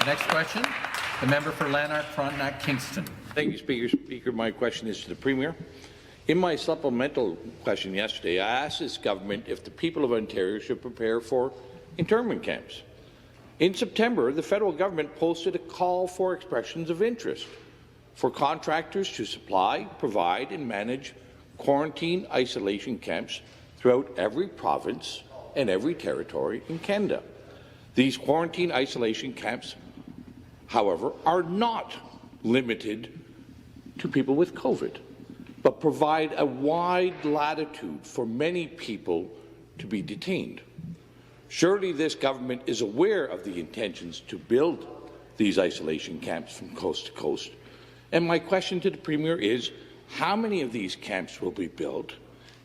Next question, the member for Lanark, Frontenac, Kingston. Thank you, Speaker. My question is to the Premier. In my supplemental question yesterday, I asked this government if the people of Ontario should prepare for internment camps. In September, the federal government posted a call for expressions of interest for contractors to supply, provide and manage quarantine isolation camps throughout every province and every territory in Canada. These quarantine isolation camps, however, are not limited to people with COVID, but provide a wide latitude for many people to be detained. Surely this government is aware of the intentions to build these isolation camps from coast to coast. And my question to the Premier is, how many of these camps will be built,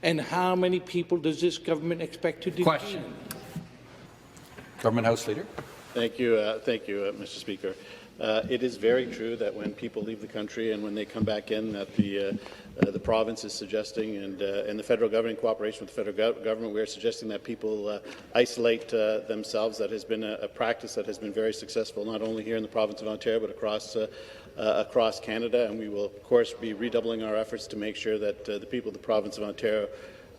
and how many people does this government expect to detain? Question. Government House Leader. Thank you, Mr. Speaker. It is very true that when people leave the country and when they come back in, that the province is suggesting, and the federal government, in cooperation with the federal government, we are suggesting that people isolate themselves. That has been a practice that has been very successful, not only here in the province of Ontario, but across Canada. And we will, of course, be redoubling our efforts to make sure that the people of the province of Ontario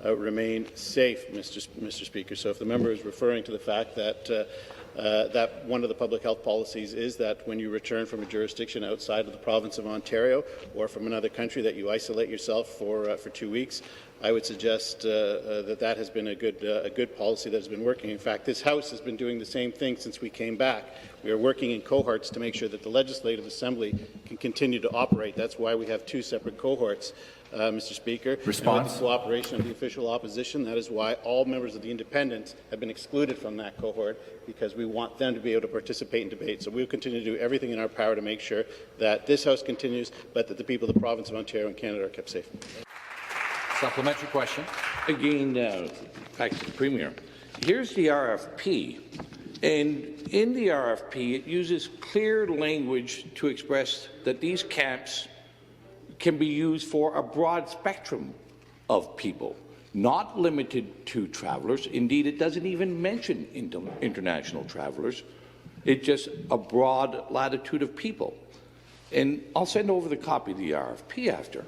remain safe, Mr. Speaker. So if the member is referring to the fact that that one of the public health policies is that when you return from a jurisdiction outside of the province of Ontario or from another country that you isolate yourself for 2 weeks, I would suggest that has been a good policy that has been working. In fact, this House has been doing the same thing since we came back. We are working in cohorts to make sure that the Legislative Assembly can continue to operate. That's why we have 2 separate cohorts. Mr. Speaker. Response. And with the cooperation of the official opposition, that is why all members of the Independents have been excluded from that cohort, because we want them to be able to participate in debate. So we will continue to do everything in our power to make sure that this House continues, but that the people of the province of Ontario and Canada are kept safe. Supplementary question. Again, back to the Premier. Here's the RFP, and in the RFP it uses clear language to express that these camps can be used for a broad spectrum of people, not limited to travellers. Indeed, it doesn't even mention international travellers. It's just a broad latitude of people. And I'll send over the copy of the RFP after.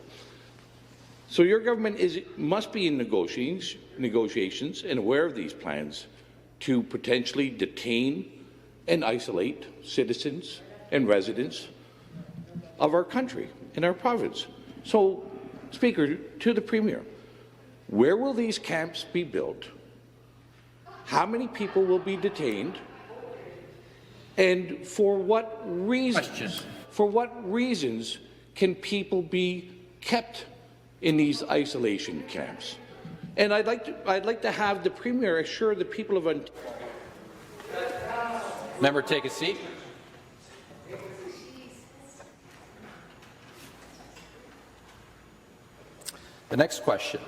So your government must be in negotiations and aware of these plans to potentially detain and isolate citizens and residents of our country, in our province. So, Speaker, to the Premier, where will these camps be built? How many people will be detained? And for what reasons? Question. For what reasons can people be kept in these isolation camps? And I'd like to have the Premier assure the people of Ontario. Member, take a seat. The next question,